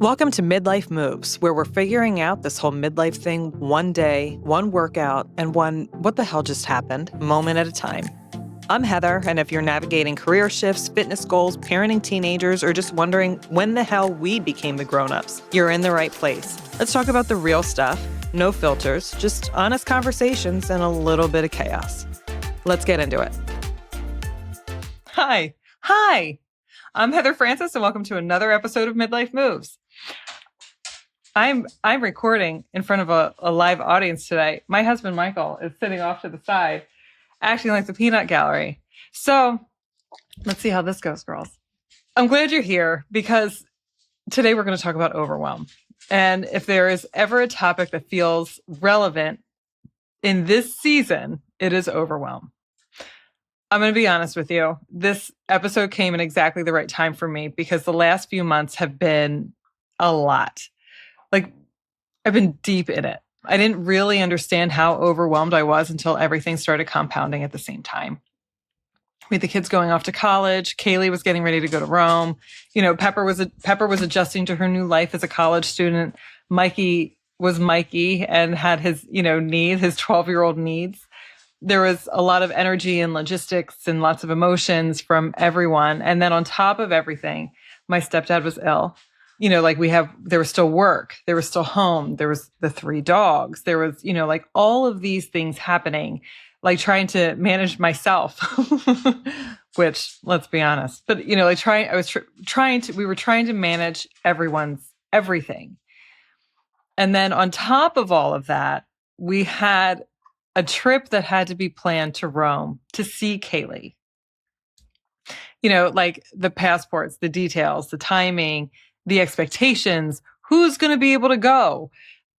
Welcome to Midlife Moves, where we're figuring out this whole midlife thing one day, one workout, and one what the hell just happened moment at a time. I'm Heather, and if you're navigating career shifts, fitness goals, parenting teenagers, or just wondering when the hell we became the grown-ups, you're in the right place. Let's talk about the real stuff, no filters, just honest conversations and a little bit of chaos. Let's get into it. Hi. I'm Heather Francis, and welcome to another episode of Midlife Moves. I'm recording in front of a live audience today. My husband, Michael, is sitting off to the side, acting like the peanut gallery. So let's see how this goes, girls. I'm glad you're here because today we're going to talk about overwhelm. And if there is ever a topic that feels relevant in this season, it is overwhelm. I'm going to be honest with you. This episode came in exactly the right time for me because the last few months have been a lot. Like, I've been deep in it. I didn't really understand how overwhelmed I was until everything started compounding at the same time. We had the kids going off to college. Kaylee was getting ready to go to Rome. You know, Pepper was adjusting to her new life as a college student. Mikey was Mikey and had his, needs, his 12-year-old needs. There was a lot of energy and logistics and lots of emotions from everyone. And then on top of everything, my stepdad was ill. There was still work, there was still home, there was the 3 dogs, there was, all of these things happening, like trying to manage myself, which, let's be honest, but, we were trying to manage everyone's everything. And then on top of all of that, we had a trip that had to be planned to Rome to see Kaylee. Like the passports, the details, the timing, the expectations, who's going to be able to go.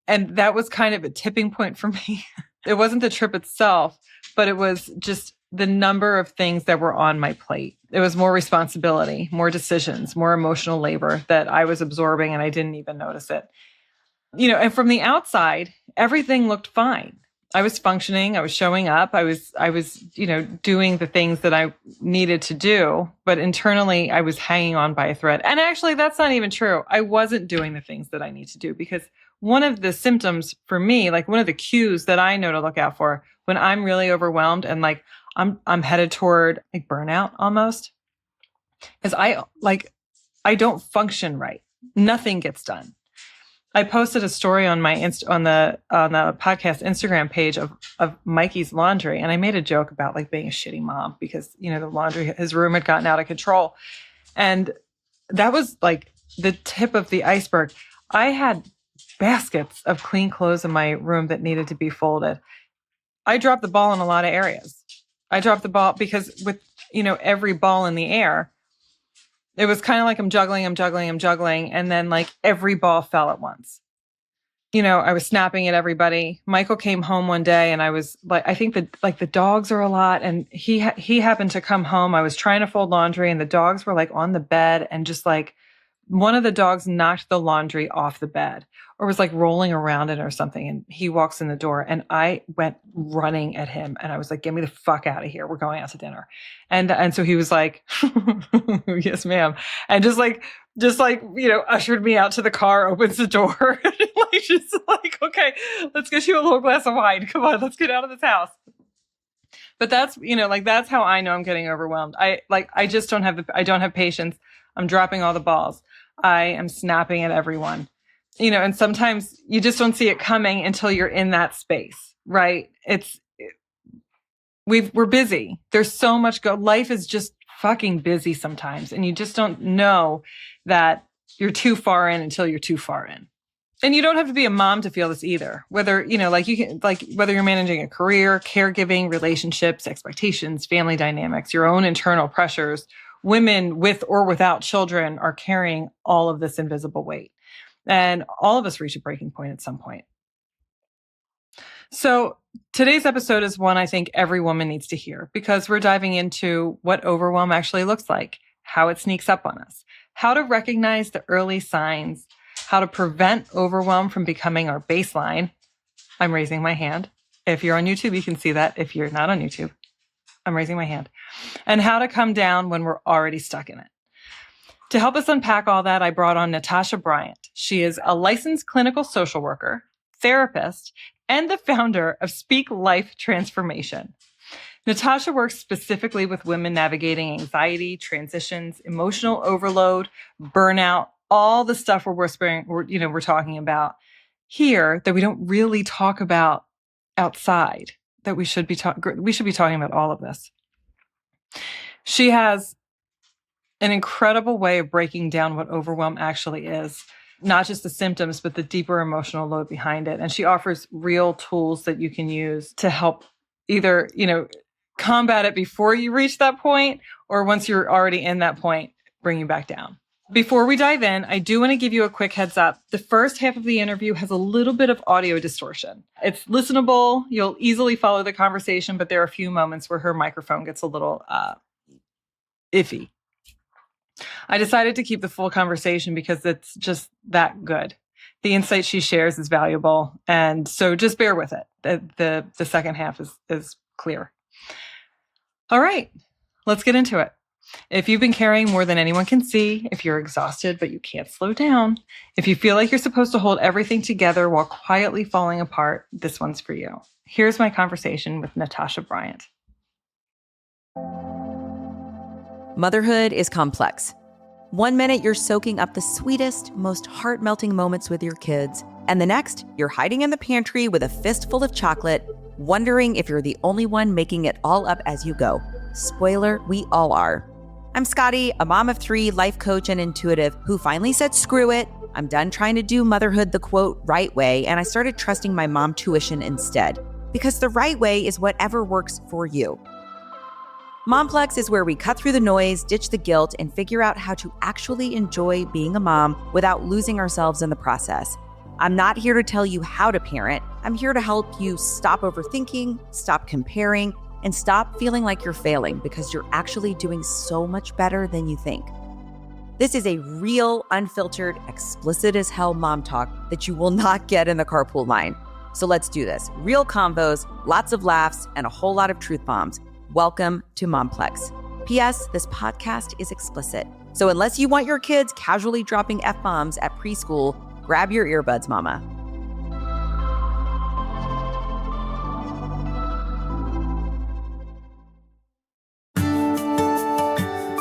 And that was kind of a tipping point for me. It wasn't the trip itself, but it was just the number of things that were on my plate. It was more responsibility, more decisions, more emotional labor that I was absorbing and I didn't even notice it. And from the outside, everything looked fine. I was functioning. I was showing up. I was, doing the things that I needed to do. But internally, I was hanging on by a thread. And actually, that's not even true. I wasn't doing the things that I need to do because one of the symptoms for me, like one of the cues that I know to look out for when I'm really overwhelmed and like I'm headed toward like burnout almost, is I don't function right. Nothing gets done. I posted a story on my on the podcast Instagram page of Mikey's laundry, and I made a joke about like being a shitty mom because the laundry, his room had gotten out of control, and that was like the tip of the iceberg. I had baskets of clean clothes in my room that needed to be folded. I dropped the ball in a lot of areas. I dropped the ball because with every ball in the air, it was kind of like I'm juggling. And then like every ball fell at once. I was snapping at everybody. Michael came home one day and I was like, I think that like the dogs are a lot. And he happened to come home. I was trying to fold laundry and the dogs were like on the bed and just like one of the dogs knocked the laundry off the bed or was like rolling around it or something. And he walks in the door and I went running at him. And I was like, get me the fuck out of here. We're going out to dinner. And so he was like, yes, ma'am. And just like, ushered me out to the car, opens the door. just like, okay, let's get you a little glass of wine. Come on, let's get out of this house. But that's, that's how I know I'm getting overwhelmed. I just don't have patience. I'm dropping all the balls. I am snapping at everyone, and sometimes you just don't see it coming until you're in that space, right? We're busy. There's so much life is just fucking busy sometimes. And you just don't know that you're too far in until you're too far in. And you don't have to be a mom to feel this either. Whether, whether you're managing a career, caregiving, relationships, expectations, family dynamics, your own internal pressures, women with or without children are carrying all of this invisible weight. And all of us reach a breaking point at some point. So today's episode is one I think every woman needs to hear because we're diving into what overwhelm actually looks like, how it sneaks up on us, how to recognize the early signs, how to prevent overwhelm from becoming our baseline. I'm raising my hand. If you're on YouTube, you can see that. If you're not on YouTube, I'm raising my hand. And how to come down when we're already stuck in it. To help us unpack all that, I brought on Natasha Bryant. She is a licensed clinical social worker, therapist, and the founder of Speak Life Transformation. Natasha works specifically with women navigating anxiety, transitions, emotional overload, burnout, all the stuff we're talking about here that we don't really talk about outside, that we should be talking about all of this. She has an incredible way of breaking down what overwhelm actually is, not just the symptoms, but the deeper emotional load behind it. And she offers real tools that you can use to help either, combat it before you reach that point, or once you're already in that point, bring you back down. Before we dive in, I do want to give you a quick heads up. The first half of the interview has a little bit of audio distortion. It's listenable. You'll easily follow the conversation, but there are a few moments where her microphone gets a little iffy. I decided to keep the full conversation because it's just that good. The insight she shares is valuable, and so just bear with it. The second half is clear. All right, let's get into it. If you've been carrying more than anyone can see, if you're exhausted but you can't slow down, if you feel like you're supposed to hold everything together while quietly falling apart, this one's for you. Here's my conversation with Natasha Bryant. Motherhood is complex. One minute you're soaking up the sweetest, most heart-melting moments with your kids, and the next you're hiding in the pantry with a fistful of chocolate, wondering if you're the only one making it all up as you go. Spoiler, we all are. I'm Scotty, a mom of 3, life coach and intuitive who finally said, screw it. I'm done trying to do motherhood the quote right way, and I started trusting my mom tuition instead. Because the right way is whatever works for you. Momplex is where we cut through the noise, ditch the guilt, and figure out how to actually enjoy being a mom without losing ourselves in the process. I'm not here to tell you how to parent. I'm here to help you stop overthinking, stop comparing, and stop feeling like you're failing because you're actually doing so much better than you think. This is a real, unfiltered, explicit as hell mom talk that you will not get in the carpool line. So let's do this. Real convos, lots of laughs, and a whole lot of truth bombs. Welcome to Momplex. P.S. This podcast is explicit. So unless you want your kids casually dropping F-bombs at preschool, grab your earbuds, mama.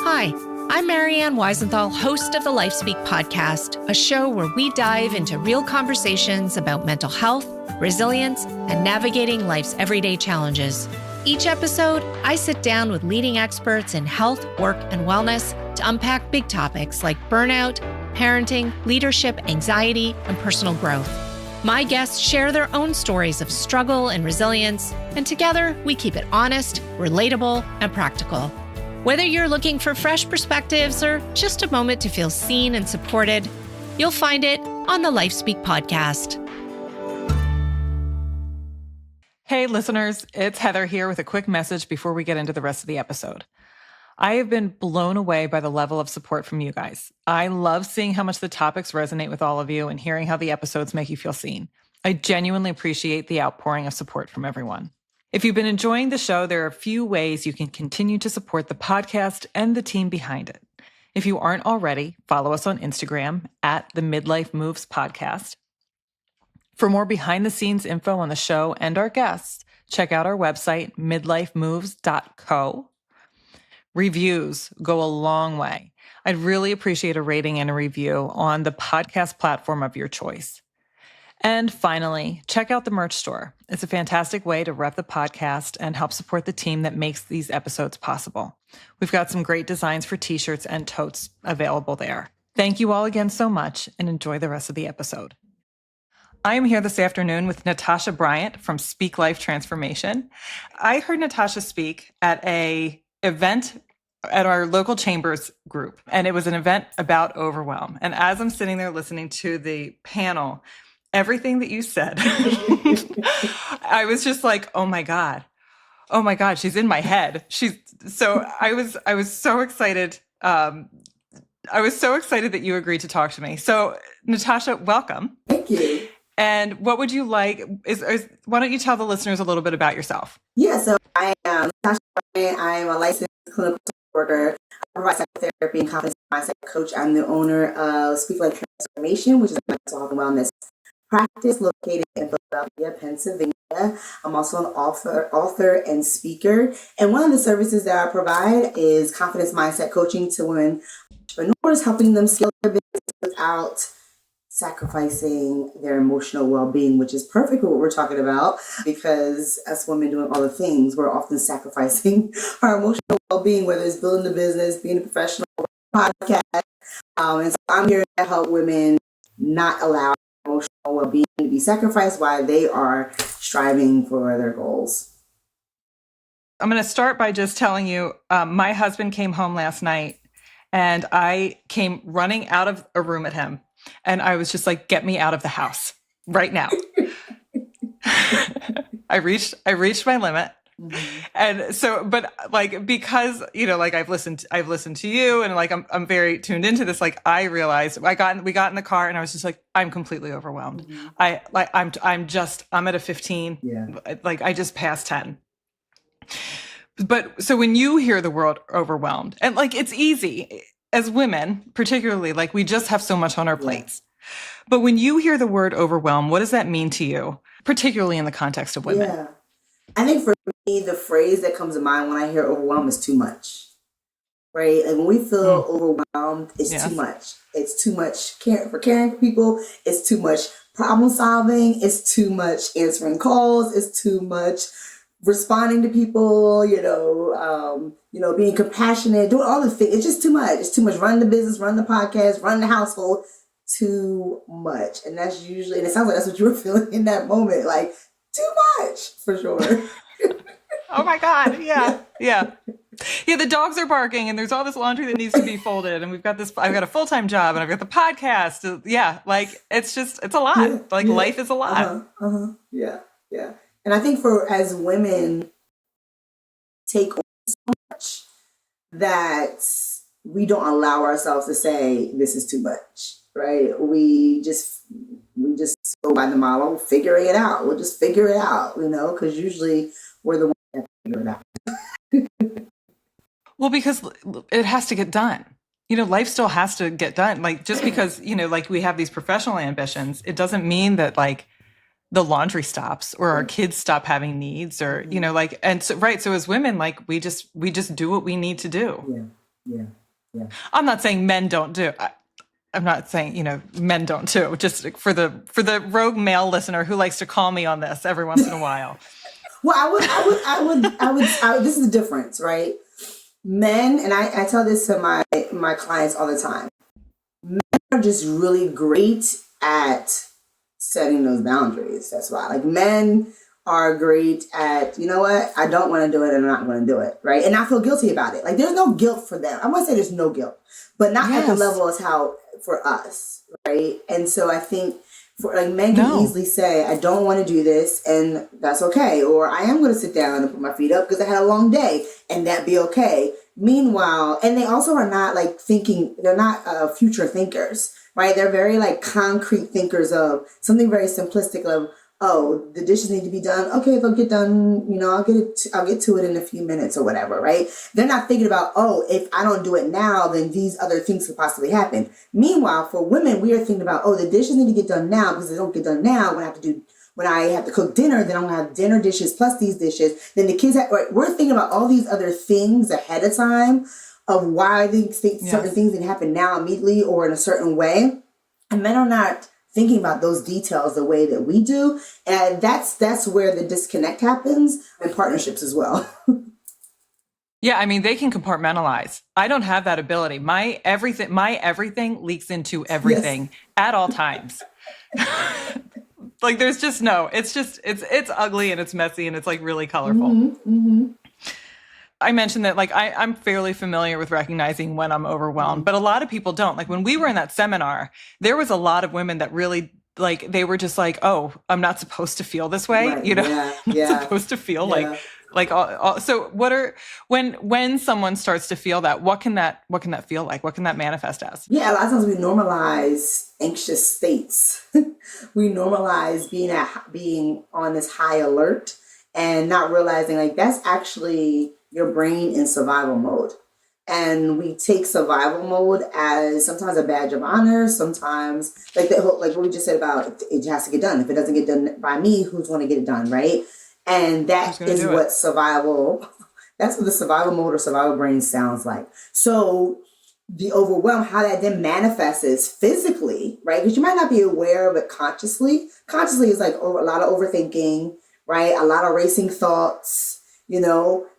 Hi, I'm Marianne Weisenthal, host of the LifeSpeak podcast, a show where we dive into real conversations about mental health, resilience, and navigating life's everyday challenges. Each episode, I sit down with leading experts in health, work, and wellness to unpack big topics like burnout, parenting, leadership, anxiety, and personal growth. My guests share their own stories of struggle and resilience, and together we keep it honest, relatable, and practical. Whether you're looking for fresh perspectives or just a moment to feel seen and supported, you'll find it on the LifeSpeak podcast. Hey listeners, it's Heather here with a quick message before we get into the rest of the episode. I have been blown away by the level of support from you guys. I love seeing how much the topics resonate with all of you and hearing how the episodes make you feel seen. I genuinely appreciate the outpouring of support from everyone. If you've been enjoying the show, there are a few ways you can continue to support the podcast and the team behind it. If you aren't already, follow us on Instagram at the Midlife Moves Podcast. For more behind-the-scenes info on the show and our guests, check out our website, midlifemoves.co. Reviews go a long way. I'd really appreciate a rating and a review on the podcast platform of your choice. And finally, check out the merch store. It's a fantastic way to rep the podcast and help support the team that makes these episodes possible. We've got some great designs for t-shirts and totes available there. Thank you all again so much, and enjoy the rest of the episode. I am here this afternoon with Natasha Bryant from Speak Life Transformation. I heard Natasha speak at an event at our local chambers group, and it was an event about overwhelm. And as I'm sitting there listening to the panel, everything that you said, I was just like, oh my God, she's in my head. I was so excited. I was so excited that you agreed to talk to me. So Natasha, welcome. Thank you. And what would you like why don't you tell the listeners a little bit about yourself? Yeah, so I am Natasha Bryant. I'm a licensed clinical social worker. I provide psychotherapy and confidence mindset coach. I'm the owner of Speak Like Transformation, which is a mental health and wellness practice located in Philadelphia, Pennsylvania. I'm also an author and speaker. And one of the services that I provide is confidence mindset coaching to women entrepreneurs, helping them scale their business without sacrificing their emotional well-being, which is perfect for what we're talking about, because as women doing all the things, we're often sacrificing our emotional well-being, whether it's building the business, being a professional, podcast. And so I'm here to help women not allow emotional well-being to be sacrificed while they are striving for their goals. I'm going to start by just telling you, my husband came home last night and I came running out of a room at him. And I was just like, get me out of the house right now. I reached my limit. Mm-hmm. And so, but like, because, you know, like I've listened to you and like, I'm very tuned into this. Like I realized we got in the car and I was just like, I'm completely overwhelmed. Mm-hmm. I'm at a 15. Yeah. Like I just passed 10. But so when you hear the word overwhelmed, and like, it's easy as women, particularly, like we just have so much on our plates. But when you hear the word overwhelm, what does that mean to you, particularly in the context of women? Yeah. I think for me, the phrase that comes to mind when I hear overwhelm is too much, right? Like when we feel overwhelmed, it's too much. It's too much caring for people. It's too much problem solving. It's too much answering calls. It's too much responding to people, being compassionate, doing all the things. It's just too much. It's too much. Run the business, run the podcast, run the household. Too much. And that's usually, and it sounds like that's what you were feeling in that moment. Like, too much, for sure. Oh my God. Yeah. Yeah. Yeah. The dogs are barking and there's all this laundry that needs to be folded. And I've got a full-time job and I've got the podcast. Yeah. Like, it's a lot. Yeah, life is a lot. Yeah. Yeah. And I think as women take on so much that we don't allow ourselves to say, this is too much, right? We just go by the model, figuring it out. We'll just figure it out, because usually we're the ones that figure it out. Well, because it has to get done. Life still has to get done. Like, just because, like we have these professional ambitions, it doesn't mean that like the laundry stops or our kids stop having needs or, and so, right. So as women, like we just do what we need to do. Yeah. I'm not saying men don't do. I'm not saying, men don't too, just for the rogue male listener who likes to call me on this every once in a while. Well, I would, this is the difference, right? Men, and I tell this to my clients all the time, men are just really great at setting those boundaries. That's why, like, men are great at, you know what, I don't want to do it and I'm not going to do it, right? And I feel guilty about it. Like, there's no guilt for them. I want to say there's no guilt, but not at the level as how for us, right? And so I think for like men can easily say, I don't want to do this, and that's okay. Or I am going to sit down and put my feet up because I had a long day, and that be okay. Meanwhile, and they also are not like thinking, they're not future thinkers, right? They're very like concrete thinkers of something very simplistic of, oh, the dishes need to be done. Okay, they'll get done. I'll get to it in a few minutes or whatever, right? They're not thinking about, oh, if I don't do it now, then these other things could possibly happen. Meanwhile, for women, we are thinking about, oh, the dishes need to get done now because if they don't get done now, when I have to cook dinner, then I'm going to have dinner dishes plus these dishes. Then the kids we're thinking about all these other things ahead of time of why certain things didn't happen now immediately or in a certain way. And men are not thinking about those details the way that we do. And that's where the disconnect happens in partnerships as well. Yeah, I mean, they can compartmentalize. I don't have that ability. My everything leaks into everything at all times. Like there's just it's ugly and it's messy and it's like really colorful. Mm-hmm. I mentioned that like I'm fairly familiar with recognizing when I'm overwhelmed, but a lot of people don't. Like when we were in that seminar, there was a lot of women that really like, they were just like, oh, I'm not supposed to feel this way. Right. I'm not supposed to feel so when someone starts to feel that, what can that feel like? What can that manifest as? Yeah. A lot of times we normalize anxious states. We normalize being on this high alert and not realizing like that's actually your brain in survival mode. And we take survival mode as sometimes a badge of honor, sometimes like the whole, like what we just said about it has to get done. If it doesn't get done by me, who's going to get it done, right? And that is what survival, that's what the survival mode or survival brain sounds like. So the overwhelm, how that then manifests is physically, right? Because you might not be aware of it consciously. Consciously is like a lot of overthinking, right? A lot of racing thoughts,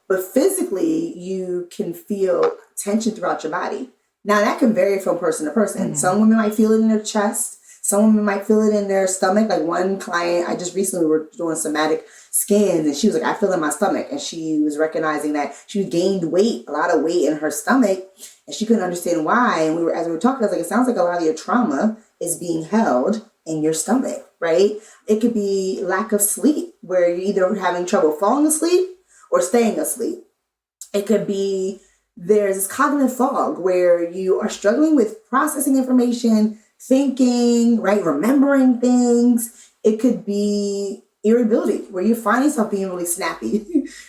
but physically you can feel tension throughout your body. Now that can vary from person to person. Mm-hmm. Some women might feel it in their chest. Some women might feel it in their stomach. Like one client, I just recently were doing somatic scans and she was like, I feel it in my stomach. And she was recognizing that she gained weight, a lot of weight in her stomach. And she couldn't understand why. And as we were talking, I was like, it sounds like a lot of your trauma is being held in your stomach, right? It could be lack of sleep, where you're either having trouble falling asleep or staying asleep. It could be there's this cognitive fog where you are struggling with processing information, thinking, right? Remembering things. It could be irritability, where you find yourself being really snappy,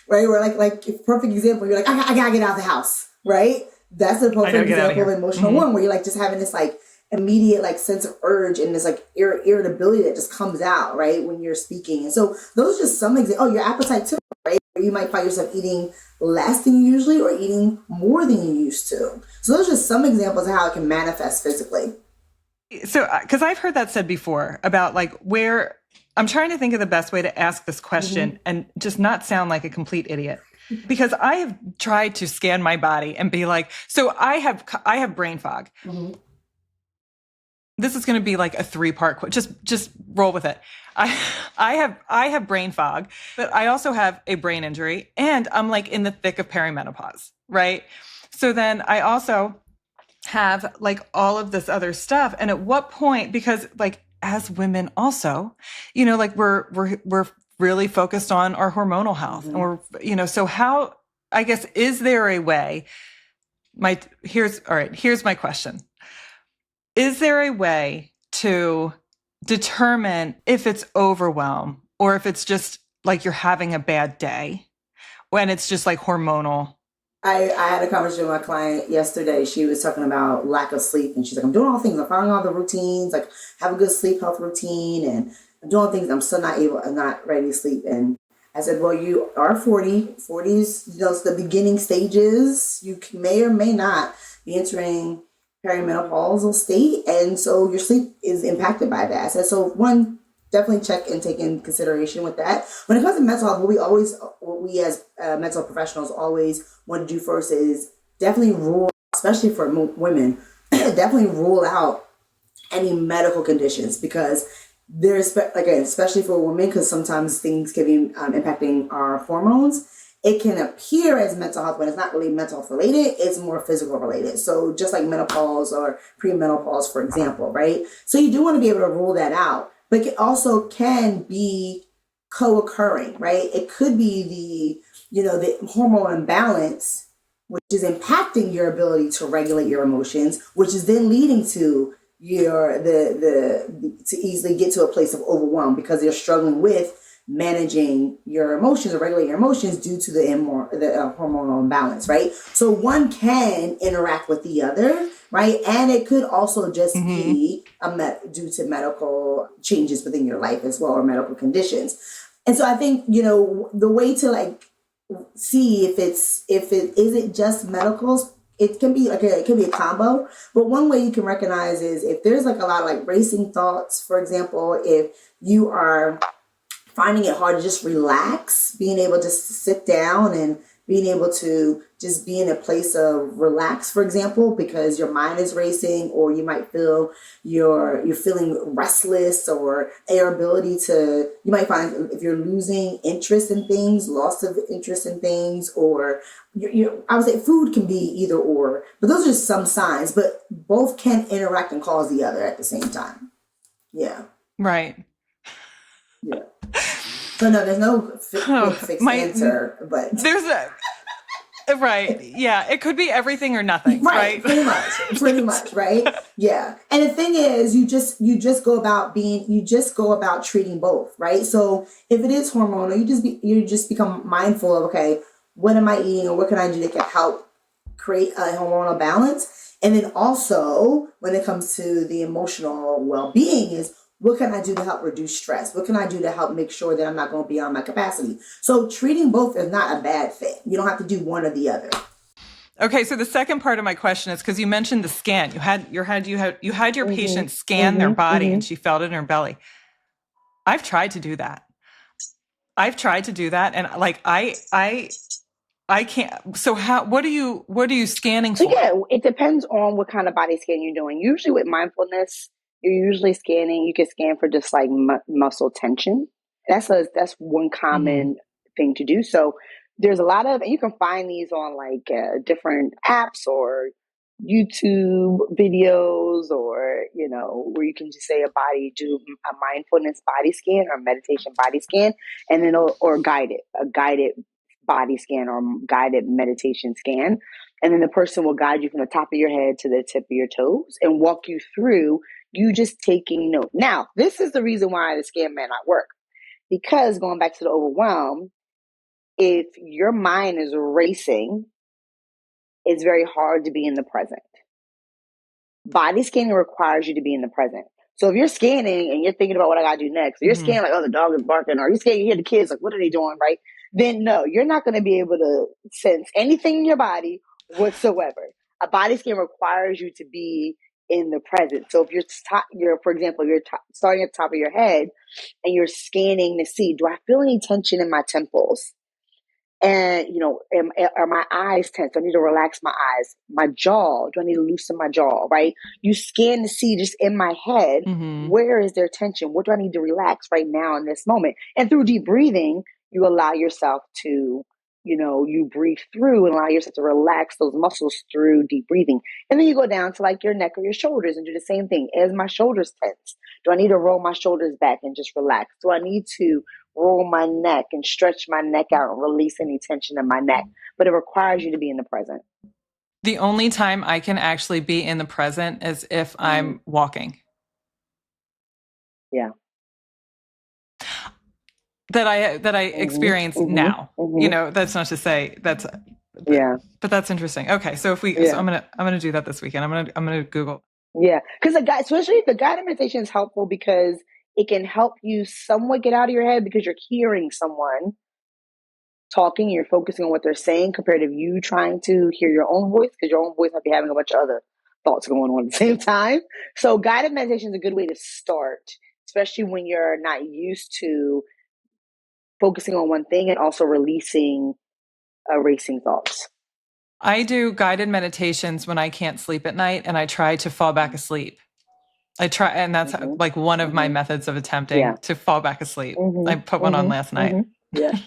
right? Where like perfect example, you're like, I gotta get out of the house, right? That's a perfect example of emotional one, where you're like just having this like immediate like sense of urge and this like irritability that just comes out, right, when you're speaking. And so those are just some examples. Oh, your appetite too, right? You might find yourself eating less than you usually or eating more than you used to. So those are just some examples of how it can manifest physically. So, because I've heard that said before about like where I'm trying to think of the best way to ask this question and just not sound like a complete idiot. Because I have tried to scan my body and be like, so I have brain fog. Mm-hmm. This is going to be like a 3-part. Just roll with it. I have brain fog, but I also have a brain injury, and I'm like in the thick of perimenopause, right? So then I also have like all of this other stuff, and at what point? Because like as women, also, like we're really focused on our hormonal health. And so how, I guess, is there a way, here's my question. Is there a way to determine if it's overwhelm or if it's just like you're having a bad day when it's just like hormonal? I had a conversation with my client yesterday. She was talking about lack of sleep, and she's like, I'm doing all things. I'm following all the routines, like have a good sleep health routine, and I'm doing things. I'm still I'm not ready to sleep. And I said, well, you are 40. 40s, it's the beginning stages. You may or may not be entering perimenopausal state. And so your sleep is impacted by that. I said, so one, definitely check and take in consideration with that. When it comes to mental health, what we as mental health professionals always want to do first is definitely rule, especially for women, definitely rule out any medical conditions, because there's, again, especially for women, because sometimes things can be impacting our hormones. It can appear as mental health when it's not really mental health related. It's more physical related. So just like menopause or premenopause, for example, right? So you do want to be able to rule that out. But it also can be co-occurring, right? It could be the hormone imbalance, which is impacting your ability to regulate your emotions, which is then leading to to easily get to a place of overwhelm because you're struggling with managing your emotions or regulating your emotions due to the hormonal imbalance, right? So one can interact with the other, right? And it could also just be due to medical changes within your life as well, or medical conditions. And so I think, the way to like see if it isn't just medicals, it can be a combo. But one way you can recognize is if there's like a lot of like racing thoughts, for example, if you are finding it hard to just relax, being able to sit down and being able to just be in a place of relax, for example, because your mind is racing, or you might feel you're feeling restless, or your ability to, you might find if you're losing interest in things, loss of interest in things, or I would say food can be either or, but those are some signs, but both can interact and cause the other at the same time. Yeah. Right. Yeah. So no, there's no fixed answer, but there's right. Yeah. It could be everything or nothing. Right. Pretty much. Right. Yeah. And the thing is, you just go about treating both. Right. So if it is hormonal, you just become mindful of, okay, what am I eating, or what can I do that can help create a hormonal balance. And then also when it comes to the emotional well-being is, what can I do to help reduce stress? What can I do to help make sure that I'm not going beyond my capacity? So treating both is not a bad thing. You don't have to do one or the other. Okay, so the second part of my question is because you mentioned the scan. You had your patient scan their body and she felt it in her belly. I've tried to do that. And like I can't. So what are you scanning for? Yeah, it depends on what kind of body scan you're doing. Usually with mindfulness, you're usually scanning. You can scan for just like muscle tension. That's one common thing to do. So there's a lot of, and you can find these on like different apps or YouTube videos, or where you can just say do a mindfulness body scan or meditation body scan, and then or a guided body scan or guided meditation scan. And then the person will guide you from the top of your head to the tip of your toes and walk you through you just taking note. Now, this is the reason why the scan may not work. Because going back to the overwhelm, if your mind is racing, it's very hard to be in the present. Body scanning requires you to be in the present. So if you're scanning and you're thinking about what I got to do next, or you're scanning like, oh, the dog is barking, or you're scanning, you hear the kids, like, what are they doing, right? Then no, you're not going to be able to sense anything in your body whatsoever. A body scan requires you to be in the present. So if for example, you're starting at the top of your head and you're scanning to see, do I feel any tension in my temples? And, are my eyes tense? Do I need to relax my eyes? My jaw, do I need to loosen my jaw, right? You scan to see just in my head, where is there tension? What do I need to relax right now in this moment? And through deep breathing, you allow yourself to, you breathe through and allow yourself to relax those muscles through deep breathing. And then you go down to like your neck or your shoulders and do the same thing. As my shoulders tense, do I need to roll my shoulders back and just relax? Do I need to roll my neck and stretch my neck out and release any tension in my neck? But it requires you to be in the present. The only time I can actually be in the present is if I'm walking. Yeah. That I experience now. That's not to say but that's interesting. Okay, so so I'm gonna do that this weekend. I'm gonna Google. Yeah, because especially the guided meditation is helpful because it can help you somewhat get out of your head because you're hearing someone talking, you're focusing on what they're saying compared to you trying to hear your own voice, because your own voice might be having a bunch of other thoughts going on at the same time. So guided meditation is a good way to start, especially when you're not used to focusing on one thing and also releasing racing thoughts. I do guided meditations when I can't sleep at night, and I try to fall back asleep. I try, and that's like one of my methods of attempting to fall back asleep. I put one on last night. Yeah.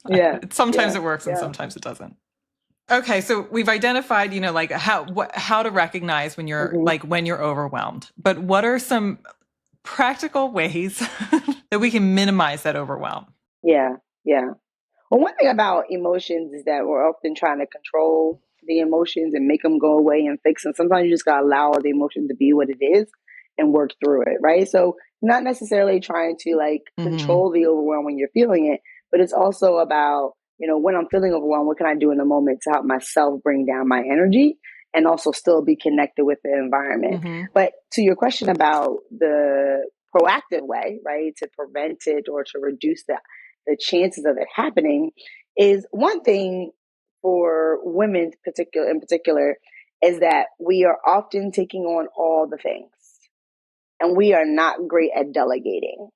Yeah. Sometimes it works and sometimes it doesn't. Okay, so we've identified, like how to recognize when you're when you're overwhelmed. But what are some practical ways that we can minimize that overwhelm? Yeah. Well, one thing about emotions is that we're often trying to control the emotions and make them go away and fix them. Sometimes you just got to allow the emotion to be what it is and work through it, right? So not necessarily trying to control the overwhelm when you're feeling it, but it's also about, when I'm feeling overwhelmed, what can I do in the moment to help myself bring down my energy and also still be connected with the environment. But to your question about the proactive way, right, to prevent it or to reduce the chances of it happening, is one thing for women in particular is that we are often taking on all the things and we are not great at delegating.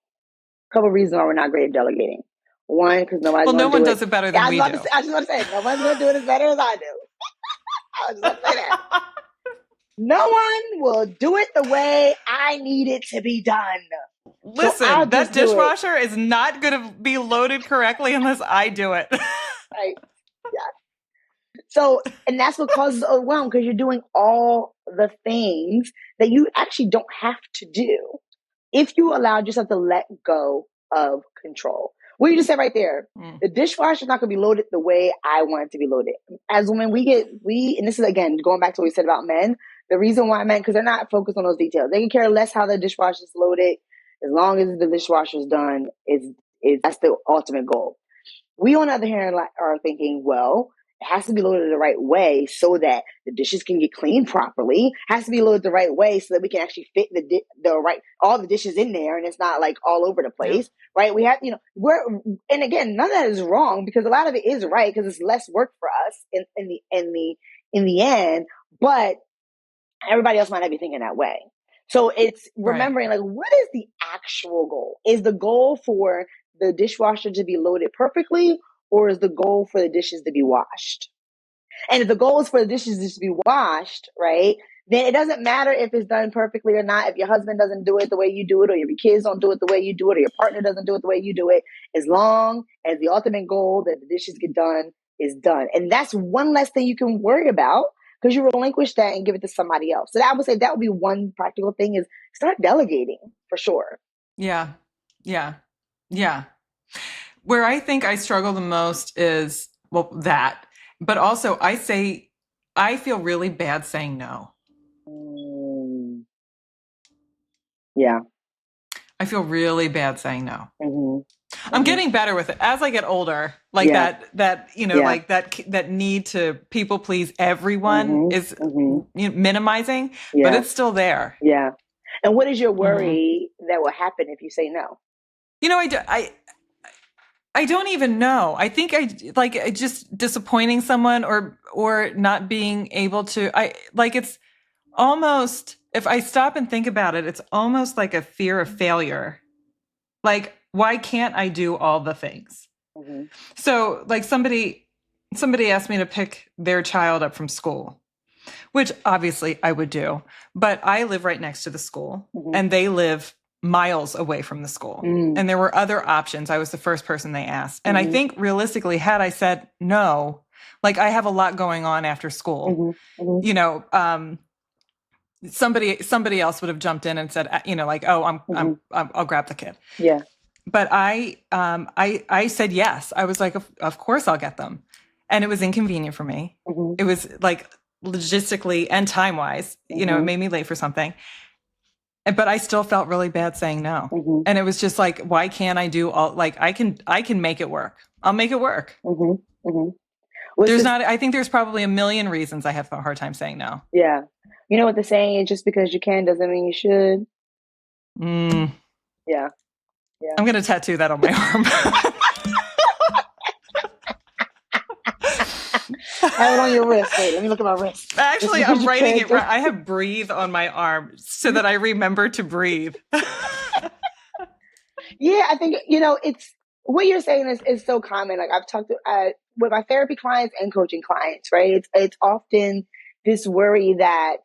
A couple of reasons why we're not great at delegating. One, because no one does it better than we do. I just want to say, no one's going to do it as better as I do. I was just going to say that. No one will do it the way I need it to be done. Listen, so that dishwasher is not going to be loaded correctly unless I do it. Right. Yeah. So, and that's what causes overwhelm, because you're doing all the things that you actually don't have to do if you allowed yourself to let go of control. What you just said right there, the dishwasher is not going to be loaded the way I want it to be loaded. As women, and this is again, going back to what we said about men, the reason why men, because they're not focused on those details. They can care less how the dishwasher is loaded. As long as the dishwasher is done, that's the ultimate goal. We, on the other hand, are thinking, well, It has to be loaded the right way so that the dishes can get cleaned properly. It has to be loaded the right way so that we can actually fit all the dishes in there, and it's not like all over the place, right? We have, and again, none of that is wrong because a lot of it is right because it's less work for us in the end, but everybody else might not be thinking that way. So it's remembering like, what is the actual goal? Is the goal for the dishwasher to be loaded perfectly, or is the goal for the dishes to be washed? And if the goal is for the dishes to be washed, right, then it doesn't matter if it's done perfectly or not. If your husband doesn't do it the way you do it, or if your kids don't do it the way you do it, or your partner doesn't do it the way you do it, as long as the ultimate goal that the dishes get done is done. And that's one less thing you can worry about because you relinquish that and give it to somebody else. So I would say that would be one practical thing is start delegating for sure. Yeah. Yeah. Yeah. Where I think I struggle the most is, well, that, but also I feel really bad saying no. Yeah. I feel really bad saying no. Mm-hmm. I'm getting better with it as I get older. Like like that need to people please everyone is minimizing, but it's still there. Yeah. And what is your worry that will happen if you say no? I don't even know. I think I just disappointing someone or not being able to. It's almost, if I stop and think about it, it's almost like a fear of failure. Like, why can't I do all the things? Mm-hmm. So, like somebody asked me to pick their child up from school, which obviously I would do, but I live right next to the school and they live miles away from the school. And there were other options. I was the first person they asked. And I think realistically, had I said no, like I have a lot going on after school, somebody else would have jumped in and said, I'll grab the kid. Yeah. But I said yes. I was like, of course I'll get them. And it was inconvenient for me. It was like logistically and time-wise, it made me late for something. But I still felt really bad saying no. And it was just like, why can't I do all, like, I can make it work. I'll make it work. I think there's probably a million reasons I have a hard time saying no. Yeah. You know what the saying is, just because you can doesn't mean you should. Yeah. I'm going to tattoo that on my arm. Have it on your wrist. Wait, let me look at my wrist. Actually, I'm writing it. I have breathe on my arm so that I remember to breathe. Yeah, I think, it's what you're saying is so common. Like I've talked with my therapy clients and coaching clients, right? It's often this worry that,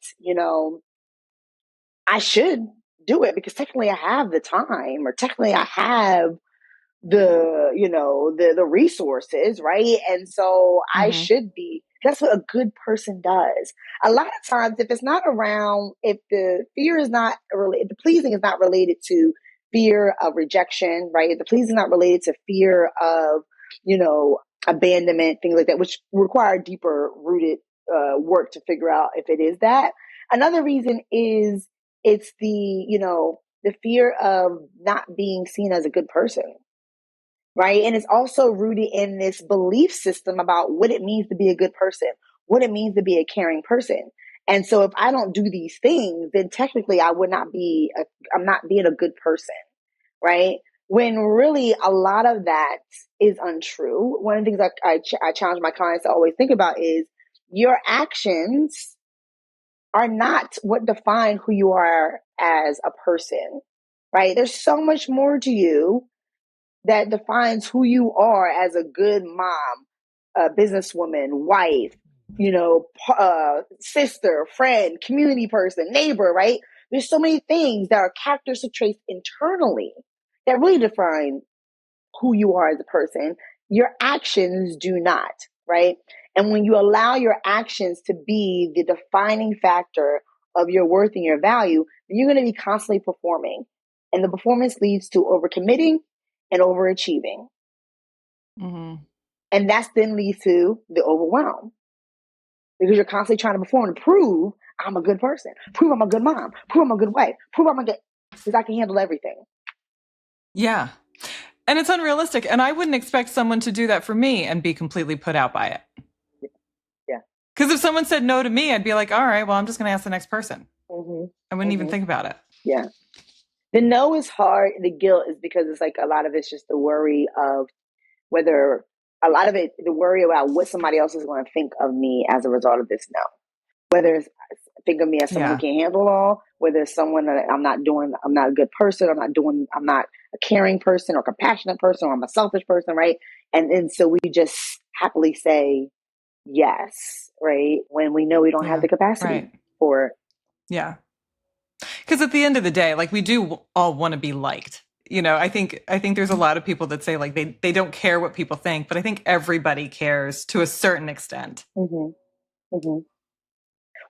I should do it because technically I have the time, or technically I have the resources, right? And so I should be. That's what a good person does. A lot of times, if it's not around, if the fear is not related, the pleasing is not related to fear of rejection, right? If the pleasing is not related to fear of, abandonment, things like that, which require deeper rooted work to figure out if it is that. Another reason is it's the fear of not being seen as a good person. Right. And it's also rooted in this belief system about what it means to be a good person, what it means to be a caring person. And so if I don't do these things, then technically I'm not being a good person. Right. When really a lot of that is untrue. One of the things I challenge my clients to always think about is your actions are not what define who you are as a person. Right. There's so much more to you that defines who you are as a good mom, a businesswoman, wife, sister, friend, community person, neighbor, right? There's so many things that are characteristic traits internally that really define who you are as a person. Your actions do not, right? And when you allow your actions to be the defining factor of your worth and your value, then you're going to be constantly performing. And the performance leads to overcommitting and overachieving. And that then leads to the overwhelm. Because you're constantly trying to perform to prove I'm a good person, prove I'm a good mom, prove I'm a good wife, prove I'm a good, because I can handle everything. Yeah. And it's unrealistic. And I wouldn't expect someone to do that for me and be completely put out by it. Because if someone said no to me, I'd be like, all right, well, I'm just going to ask the next person. Mm-hmm. I wouldn't even think about it. Yeah. The no is hard. The guilt is because it's like a lot of it's just the worry of whether a lot of it, the worry about what somebody else is going to think of me as a result of this no. Whether it's think of me as someone who can't handle it all, whether it's someone that I'm not a good person, I'm not a caring person or compassionate person, or I'm a selfish person, right? And so we just happily say yes, right? When we know we don't have the capacity for it. Yeah. Because at the end of the day, like, we do all want to be liked. I think there's a lot of people that say like they don't care what people think, but I think everybody cares to a certain extent. Mm-hmm. Mm-hmm.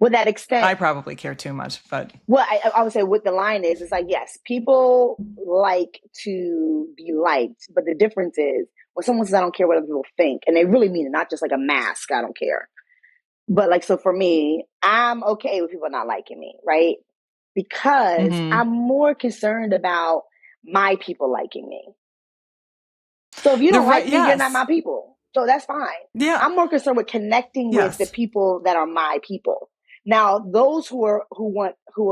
Well, that extent, I probably care too much, but well, I would say what the line is, it's like, yes, people like to be liked, but the difference is when someone says, I don't care what other people think, and they really mean it, not just like a mask, I don't care. But like, so for me, I'm okay with people not liking me, right? Because I'm more concerned about my people liking me. So if you don't like me, you're not my people. So that's fine. Yeah. I'm more concerned with connecting with the people that are my people. Now, those who are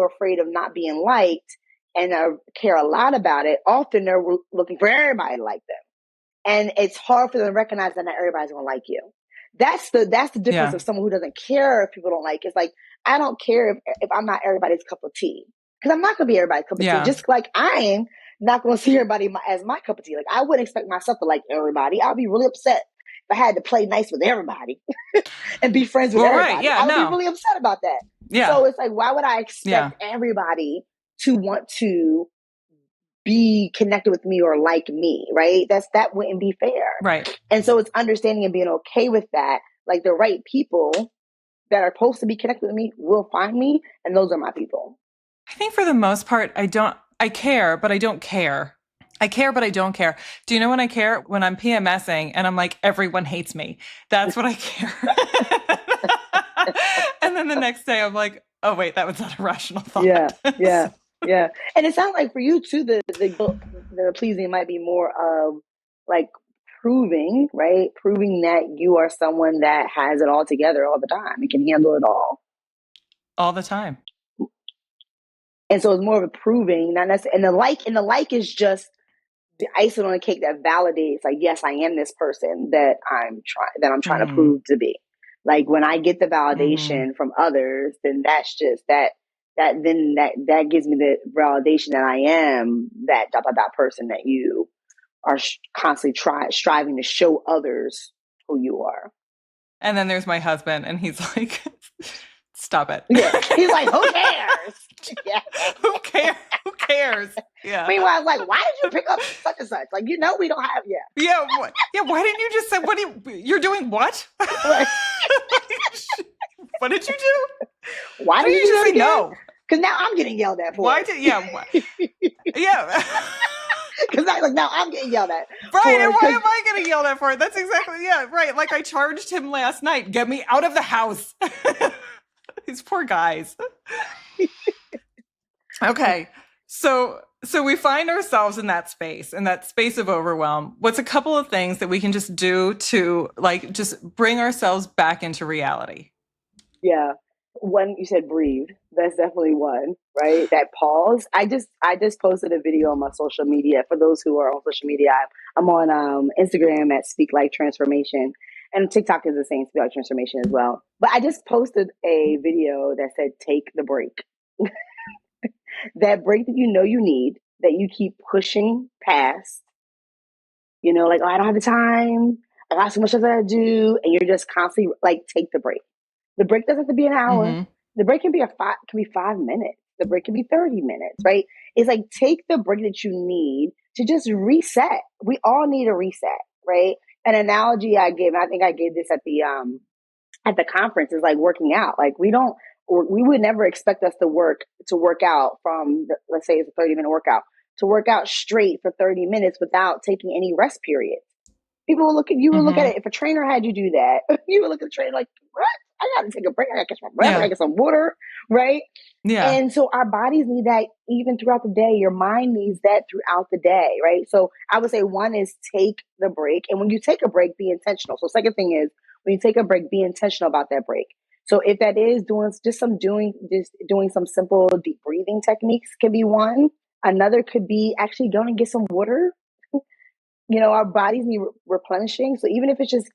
afraid of not being liked and care a lot about it, often they're looking for everybody to like them. And it's hard for them to recognize that not everybody's going to like you. That's the difference of someone who doesn't care if people don't like. It's like, I don't care if I'm not everybody's cup of tea, because I'm not going to be everybody's cup of tea. Just like I am not going to see everybody as my cup of tea. Like, I wouldn't expect myself to like everybody. I'll be really upset if I had to play nice with everybody and be friends with everybody. Right. Yeah, I would be really upset about that. Yeah. So it's like, why would I expect everybody to want to be connected with me or like me, right? That wouldn't be fair. Right. And so it's understanding and being okay with that. Like, the right people that are supposed to be connected with me will find me, and those are my people. I think for the most part, I care, but I don't care. I care, but I don't care. Do you know when I care? When I'm PMSing and I'm like, everyone hates me. That's what I care. And then the next day I'm like, oh wait, that was not a rational thought. Yeah. And it sounds like for you too, the pleasing might be more of like proving that you are someone that has it all together all the time and can handle it all the time. And so it's more of a proving, not necessarily. And the like is just the icing on the cake that validates, like, yes, I am this person that I'm trying to prove to be. Like, when I get the validation from others, then that's just that gives me the validation that I am that ... person that you are constantly striving to show others who you are. And then there's my husband, and he's like, stop it. Yeah. He's like, who cares? Yeah. Who cares? Yeah. Meanwhile, I was like, why did you pick up such and such? Like, we don't have yet. Yeah. Why didn't you just say, you're doing what? What did you do? Why did you just say no? Because now I'm getting yelled at for it. Yeah. Because now I'm getting yelled at. Right, and why am I getting yelled at for it? That's exactly, right. Like, I charged him last night, get me out of the house. These poor guys. Okay, so we find ourselves in that space of overwhelm. What's a couple of things that we can just do to, like, just bring ourselves back into reality? Yeah. One, you said breathe. That's definitely one, right? That pause. I just posted a video on my social media. For those who are on social media, I'm on Instagram at Speak Life Transformation, and TikTok is the same, Speak Life Transformation as well. But I just posted a video that said, take the break. That break that you need, that you keep pushing past, like, oh, I don't have the time, I got so much stuff to do, and you're just constantly like, take the break. The break doesn't have to be an hour. Mm-hmm. The break can be 5 minutes. The break can be 30 minutes, right? It's like, take the break that you need to just reset. We all need a reset, right? An analogy I gave, I think I gave this at the conference, is like working out. Like, we would never expect us to work out from, let's say it's a 30-minute workout, to work out straight for 30 minutes without taking any rest period. People will look at you, look at it. If a trainer had you do that, you would look at the trainer like, what? I got to take a break. I got to catch my breath. I got to get some water, right? Yeah. And so our bodies need that even throughout the day. Your mind needs that throughout the day, right? So I would say one is take the break. And when you take a break, be intentional. So second thing is, when you take a break, be intentional about that break. So if that is doing some simple deep breathing techniques can be one. Another could be actually going and get some water. Our bodies need replenishing. So even if it's just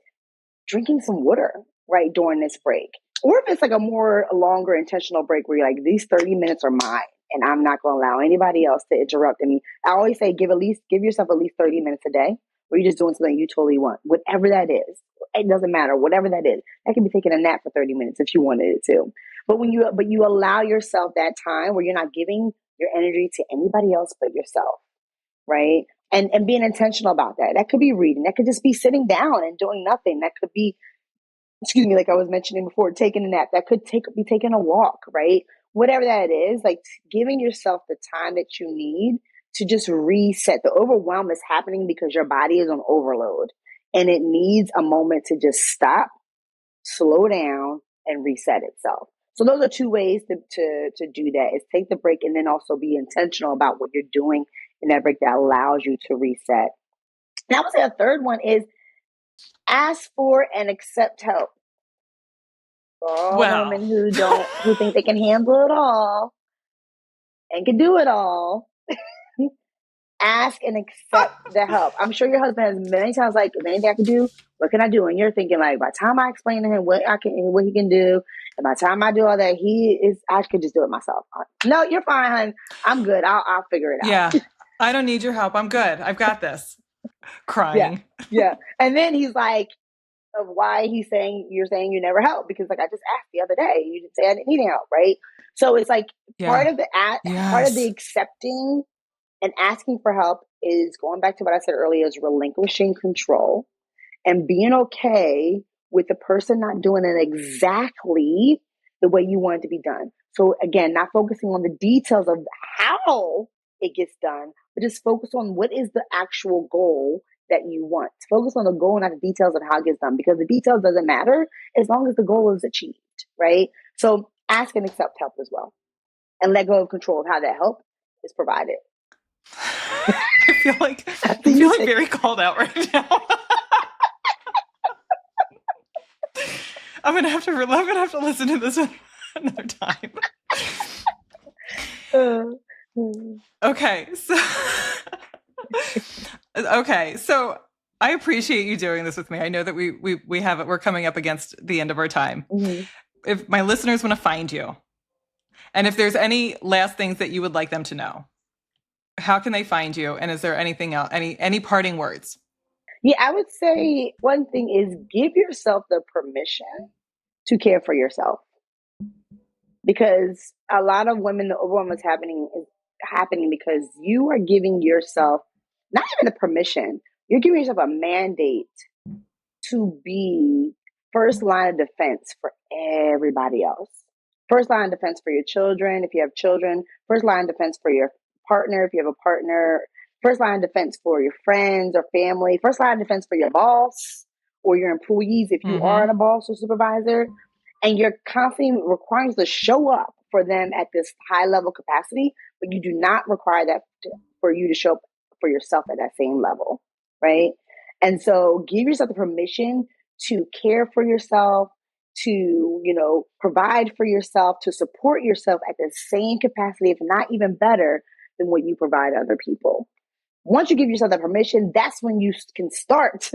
drinking some water, right, during this break, or if it's like a more longer intentional break where you're like, these 30 minutes are mine and I'm not going to allow anybody else to interrupt me. I always say give yourself at least 30 minutes a day where you're just doing something you totally want, whatever that is. It doesn't matter, whatever that is. That can be taking a nap for 30 minutes if you wanted it to. But you allow yourself that time where you're not giving your energy to anybody else but yourself, right? And being intentional about that. That could be reading. That could just be sitting down and doing nothing. That could be, like I was mentioning before, taking a nap. That could be taking a walk, right? Whatever that is, like giving yourself the time that you need to just reset. The overwhelm is happening because your body is on overload and it needs a moment to just stop, slow down, and reset itself. So those are two ways to do that, is take the break and then also be intentional about what you're doing in that break that allows you to reset. And I would say a third one is ask for and accept help. For all women who think they can handle it all and can do it all, ask and accept the help. I'm sure your husband has many times like, if anything I can do, what can I do? And you're thinking like, by the time I explain to him what he can do, and by the time I do all that, I could just do it myself. No, you're fine, hon. I'm good. I'll figure it out. Yeah. I don't need your help. I'm good. I've got this. Crying. Yeah. And then he's like, of why you're saying you never help, because like I just asked the other day, you didn't say I didn't need help, right? So it's like part of the accepting and asking for help is going back to what I said earlier, is relinquishing control and being okay with the person not doing it exactly the way you want it to be done. So again, not focusing on the details of how it gets done, but just focus on what is the actual goal that you want. Focus on the goal, not the details of how it gets done, because the details doesn't matter as long as the goal is achieved, right? So ask and accept help as well, and let go of control of how that help is provided. I feel like very called out right now. I'm gonna have to listen to this another time. Okay, so I appreciate you doing this with me. I know that we're coming up against the end of our time. Mm-hmm. If my listeners want to find you, and if there's any last things that you would like them to know, how can they find you? And is there anything else, any parting words? Yeah, I would say one thing is give yourself the permission to care for yourself. Because a lot of women, the overwhelm is happening because you are giving yourself not even a permission, you're giving yourself a mandate to be first line of defense for everybody else. First line of defense for your children, if you have children. First line of defense for your partner, if you have a partner. First line of defense for your friends or family. First line of defense for your boss or your employees, if you are a boss or supervisor. And you're constantly requiring to show up for them at this high level capacity, but you do not require that for you to show up for yourself at that same level, right? And so give yourself the permission to care for yourself, to, provide for yourself, to support yourself at the same capacity, if not even better than what you provide other people. Once you give yourself that permission, that's when you can start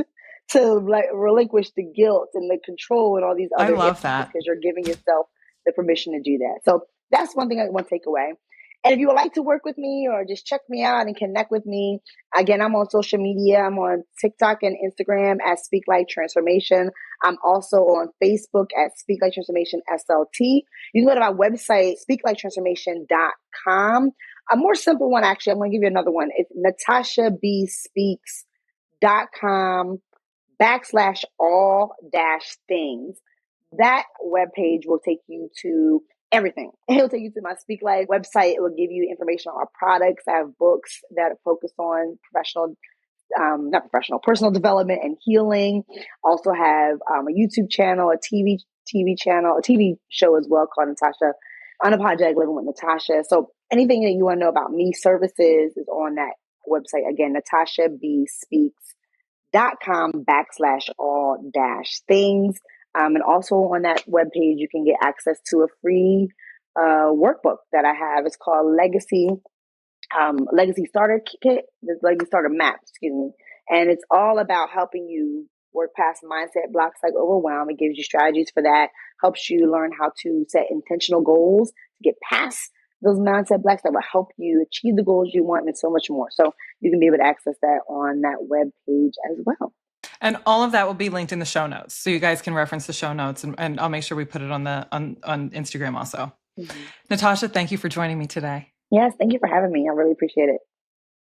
to relinquish the guilt and the control and all these other issues, because you're giving yourself the permission to do that. So that's one thing I want to take away. And if you would like to work with me or just check me out and connect with me, again, I'm on social media. I'm on TikTok and Instagram at Speak Life Transformation. I'm also on Facebook at Speak Life Transformation SLT. You can go to my website, speaklifetransformation.com. A more simple one, actually, I'm going to give you another one. It's natashabspeaks.com/all-things. That webpage will take you to everything. It'll take you to my Speak Life website. It will give you information on our products. I have books that focus on personal development and healing. Also have a YouTube channel, a TV channel, a TV show as well called Natasha, Unapologetic Living with Natasha. So anything that you want to know about me, services, is on that website. Again, natashabspeaks.com/all-things. And also on that webpage, you can get access to a free workbook that I have. It's called Legacy Starter Kit, the Legacy Starter Map, excuse me. And it's all about helping you work past mindset blocks like overwhelm. It gives you strategies for that, helps you learn how to set intentional goals to get past those mindset blocks that will help you achieve the goals you want, and so much more. So you can be able to access that on that web page as well. And all of that will be linked in the show notes. So you guys can reference the show notes, and I'll make sure we put it on on Instagram also. Mm-hmm. Natasha, thank you for joining me today. Yes, thank you for having me. I really appreciate it.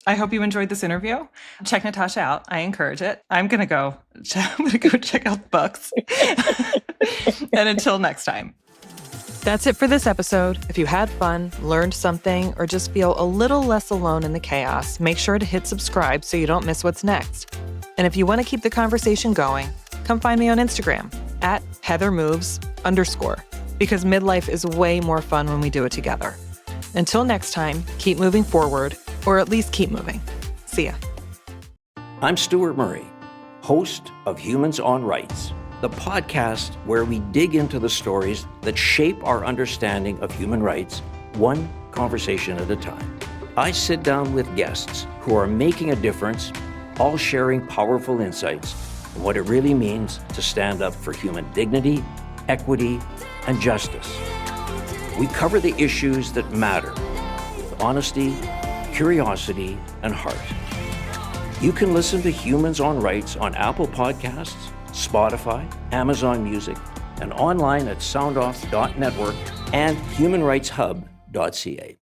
I hope you enjoyed this interview. Check Natasha out. I encourage it. I'm going to go check out the books. And until next time. That's it for this episode. If you had fun, learned something, or just feel a little less alone in the chaos, make sure to hit subscribe so you don't miss what's next. And if you want to keep the conversation going, come find me on Instagram @HeatherMoves_, because midlife is way more fun when we do it together. Until next time, keep moving forward, or at least keep moving. See ya. I'm Stuart Murray, host of Humans on Rights, the podcast where we dig into the stories that shape our understanding of human rights, one conversation at a time. I sit down with guests who are making a difference, all sharing powerful insights on what it really means to stand up for human dignity, equity, and justice. We cover the issues that matter with honesty, curiosity, and heart. You can listen to Humans on Rights on Apple Podcasts, Spotify, Amazon Music, and online at soundoff.network and humanrightshub.ca.